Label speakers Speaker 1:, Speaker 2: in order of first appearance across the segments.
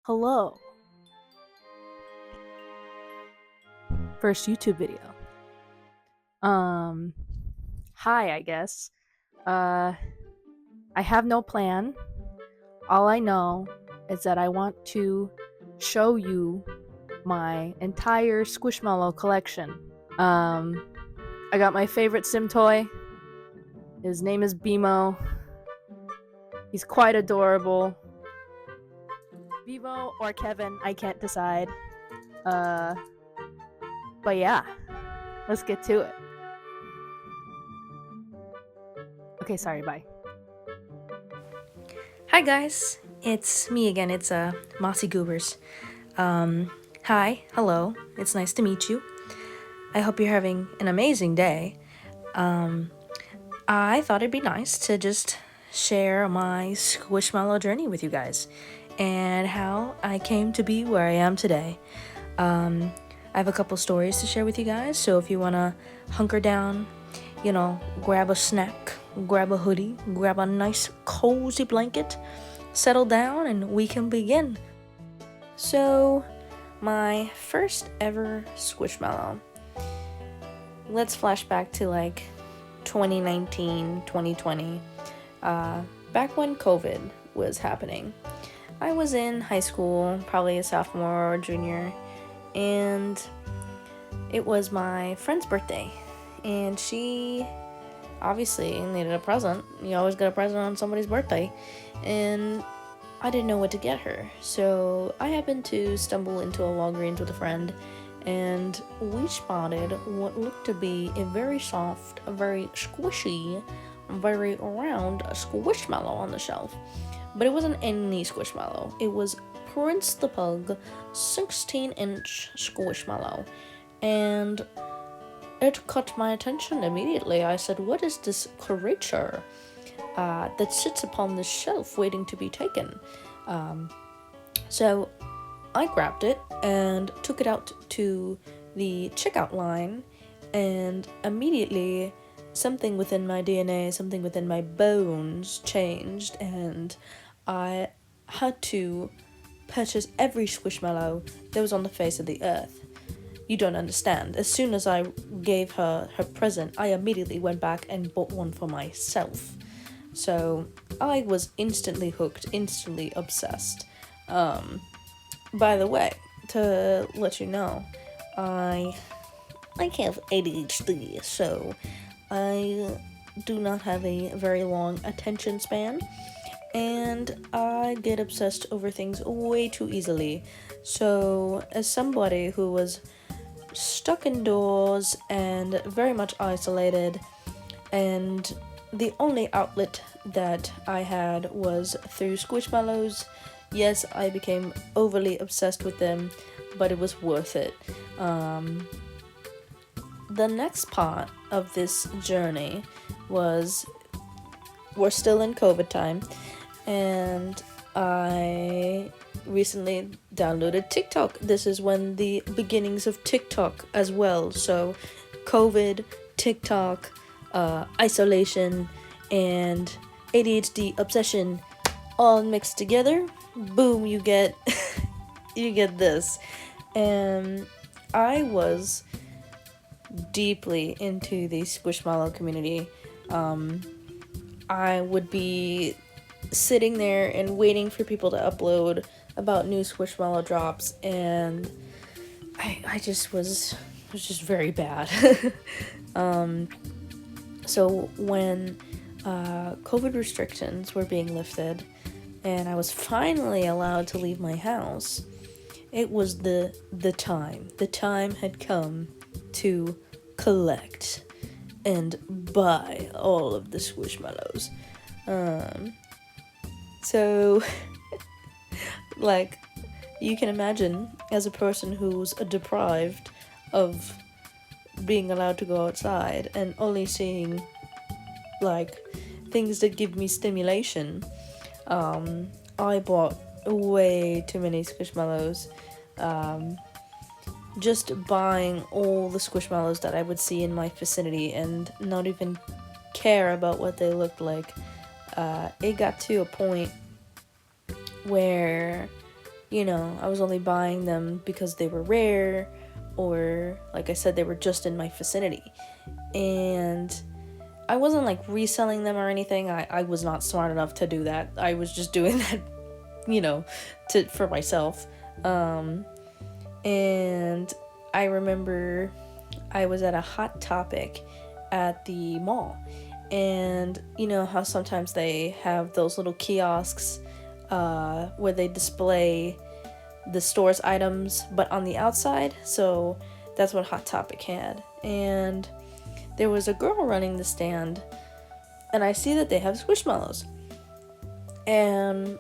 Speaker 1: Hello. First YouTube video. Um Hi, I guess. Uh I have no plan. All I know is that I want to show you my entire Squishmallow collection. Um I got my favorite sim toy. His name is Bimo. He's quite adorable. Vivo or Kevin, I can't decide. Uh but yeah, let's get to it. Okay, sorry, bye.
Speaker 2: Hi guys, it's me again. It's Mossy Goobers. Hi, hello. It's nice to meet you. I hope you're having an amazing day. I thought it'd be nice to just share my Squishmallow journey with you guys and how I came to be where I am today. I have a couple stories to share with you guys, so if you wanna hunker down, grab a snack, grab a hoodie, grab a nice cozy blanket, settle down, and we can begin. So, my first ever Squishmallow. Let's flash back to like 2019, 2020, back when COVID was happening. I was in high school, probably a sophomore or junior, and it was my friend's birthday. And she obviously needed a present. You always get a present on somebody's birthday. And I didn't know what to get her. So I happened to stumble into a Walgreens with a friend, and we spotted what looked to be a very soft, a very squishy, very round Squishmallow on the shelf. But it wasn't any Squishmallow. It was Prince the Pug 16-inch Squishmallow. And it caught my attention immediately. I said, "What is this creature that sits upon the shelf waiting to be taken?" So I grabbed it and took it out to the checkout line, and immediately something within my DNA, something within my bones changed, and I had to purchase every Squishmallow that was on the face of the earth. You don't understand. As soon as I gave her her present, I immediately went back and bought one for myself. So I was instantly hooked, instantly obsessed. By the way, to let you know, I I have ADHD, so I do not have a very long attention span, and I get obsessed over things way too easily. So, as somebody who was stuck indoors and very much isolated, and the only outlet that I had was through Squishmallows. Yes, I became overly obsessed with them, but it was worth it. The next part of this journey was we're still in COVID time, and I recently downloaded TikTok. This is when the beginnings of TikTok as well. So, COVID, TikTok, isolation, and ADHD obsession all mixed together. Boom, you get you get this. And I was deeply into the Squishmallow community. I would be sitting there and waiting for people to upload about new Squishmallow drops, and I just was just very bad. So when COVID restrictions were being lifted, and I was finally allowed to leave my house, it was the time. The time had come to collect and buy all of the Squishmallows. So, like, you can imagine, as a person who's deprived of being allowed to go outside and only seeing, like, things that give me stimulation, I bought way too many Squishmallows. Just buying all the Squishmallows that I would see in my vicinity and not even care about what they looked like. It got to a point where I was only buying them because they were rare, or like I said, they were just in my vicinity. And I wasn't like reselling them or anything. I was not smart enough to do that. I was just doing that, for myself. And I remember I was at a Hot Topic at the mall. And you know how sometimes they have those little kiosks where they display the store's items, but on the outside. So that's what Hot Topic had. And there was a girl running the stand, and I see that they have Squishmallows. And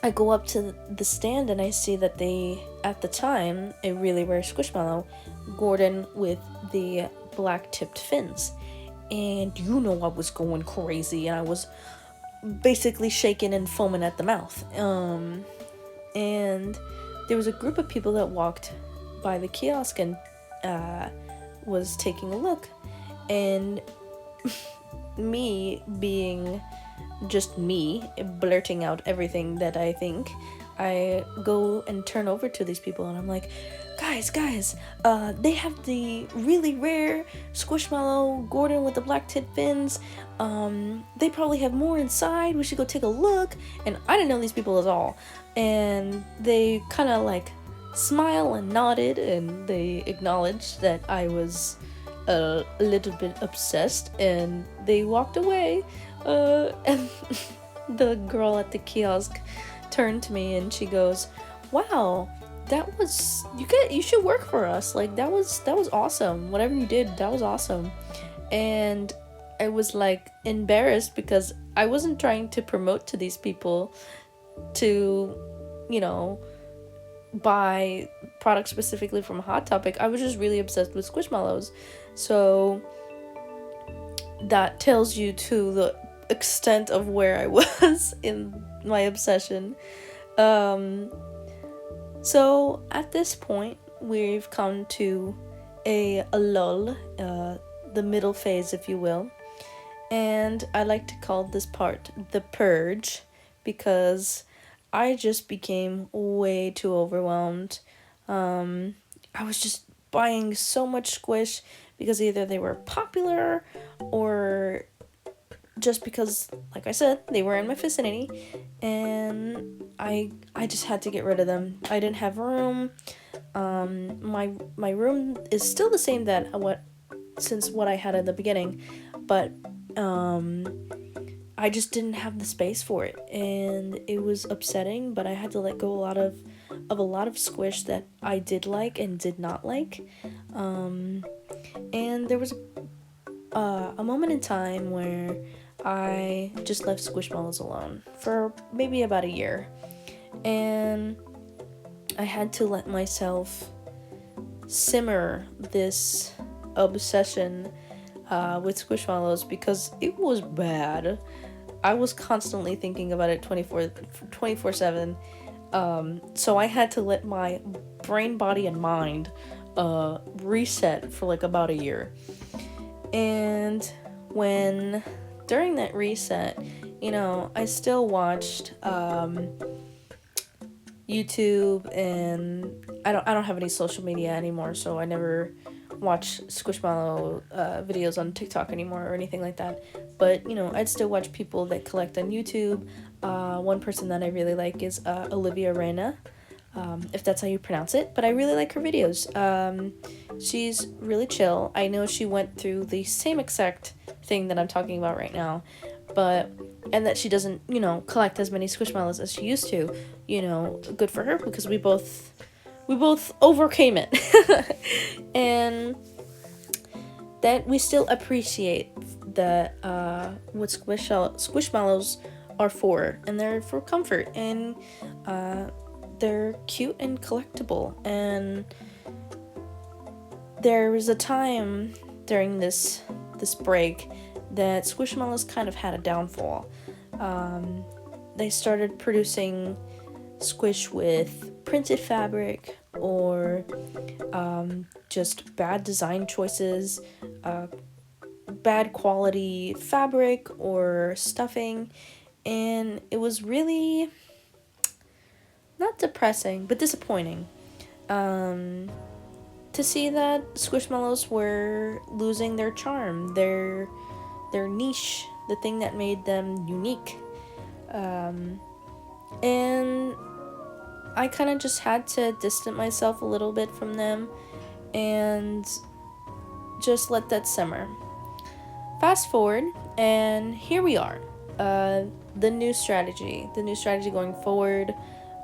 Speaker 2: I go up to the stand and I see that they, at the time, a really rare Squishmallow, Gordon with the black tipped fins. And I was going crazy, and I was basically shaking and foaming at the mouth. And there was a group of people that walked by the kiosk and was taking a look. And me being just me, blurting out everything that I think, I go and turn over to these people and I'm like, guys, they have the really rare Squishmallow Gordon with the black tip fins. They probably have more inside. We should go take a look. And I didn't know these people at all. And they kind of like smile and nodded, and they acknowledged that I was a little bit obsessed, and they walked away. And the girl at the kiosk turned to me and she goes, "Wow, that was you should work for us. Like that was awesome. Whatever you did, that was awesome." And I was like embarrassed because I wasn't trying to promote to these people to, buy products specifically from Hot Topic. I was just really obsessed with Squishmallows. So that tells you to the extent of where I was in my obsession. So at this point, we've come to a lull, the middle phase, if you will. And I like to call this part the purge, because I just became way too overwhelmed. I was just buying so much Squish because either they were popular or just because, like I said, they were in my vicinity, and I just had to get rid of them. I didn't have room. My room is still the same since what I had at the beginning, but I just didn't have the space for it, and it was upsetting. But I had to let go of a lot of Squish that I did like and did not like. And there was a moment in time where I just left Squishmallows alone for maybe about a year, and I had to let myself simmer this obsession with Squishmallows because it was bad. I was constantly thinking about it 24/7. So I had to let my brain, body, and mind reset for like about a year. And during that reset, I still watched YouTube, and I don't have any social media anymore, so I never watch Squishmallow videos on TikTok anymore or anything like that. But I'd still watch people that collect on YouTube. One person that I really like is Olivia Reyna, if that's how you pronounce it, but I really like her videos. She's really chill. I know she went through the same exact thing that I'm talking about right now, and that she doesn't, collect as many Squishmallows as she used to. Good for her, because we both overcame it. And that we still appreciate that what Squishmallows are for, and they're for comfort, and they're cute and collectible. And there was a time during this break that Squishmallows kind of had a downfall. They started producing Squish with printed fabric, or just bad design choices, bad quality fabric or stuffing, and it was really not depressing, but disappointing. To see that Squishmallows were losing their charm, their niche, the thing that made them unique. And I kind of just had to distance myself a little bit from them and just let that simmer. Fast forward, and here we are. The new strategy going forward.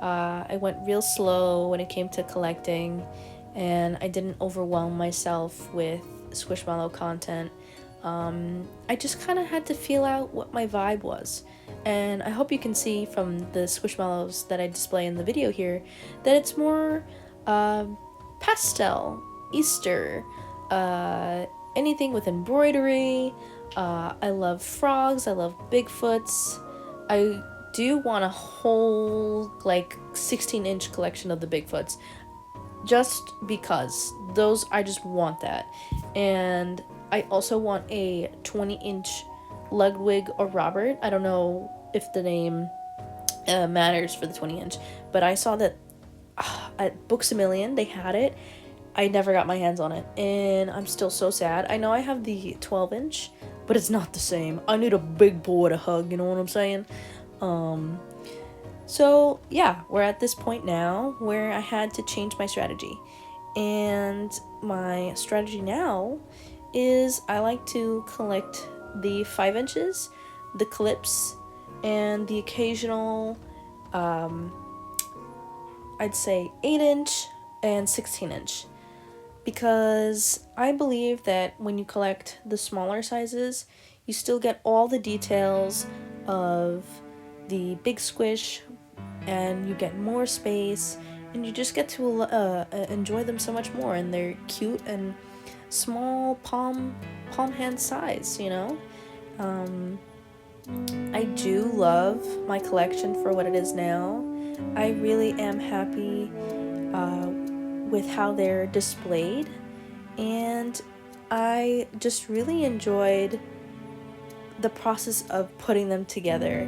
Speaker 2: I went real slow when it came to collecting, and I didn't overwhelm myself with Squishmallow content. I just kind of had to feel out what my vibe was. And I hope you can see from the Squishmallows that I display in the video here that it's more pastel, Easter, anything with embroidery. I love frogs, I love Bigfoots. I do want a whole 16-inch collection of the Bigfoots, just because those, I just want that. And I also want a 20-inch Ludwig or Robert. I don't know if the name matters for the 20-inch, but I saw that at Books A Million they had it. I never got my hands on it, and I'm still so sad. I know I have the 12-inch, but it's not the same. I need a big boy to hug, you know what I'm saying? So yeah, we're at this point now where I had to change my strategy. And my strategy now is I like to collect the 5 inches, the clips, and the occasional, I'd say 8-inch and 16-inch. Because I believe that when you collect the smaller sizes, you still get all the details of the big squish, and you get more space, and you just get to enjoy them so much more, and they're cute and small palm hand size, you know? I do love my collection for what it is now. I really am happy with how they're displayed, and I just really enjoyed the process of putting them together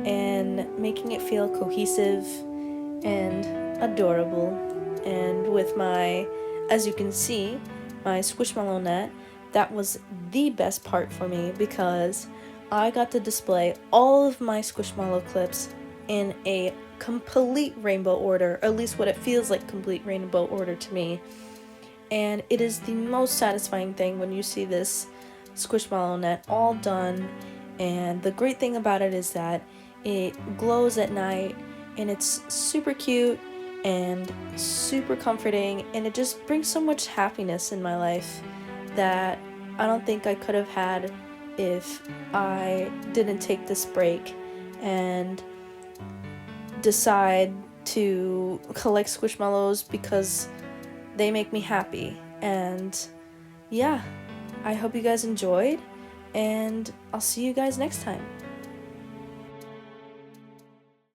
Speaker 2: and making it feel cohesive and adorable. And with my, as you can see, my Squishmallow net, that was the best part for me, because I got to display all of my Squishmallow clips in a complete rainbow order, or at least what it feels like complete rainbow order to me. And it is the most satisfying thing when you see this Squishmallow net all done. And the great thing about it is that it glows at night, and it's super cute and super comforting, and it just brings so much happiness in my life that I don't think I could have had if I didn't take this break and decide to collect Squishmallows, because they make me happy. And yeah, I hope you guys enjoyed, and I'll see you guys next time.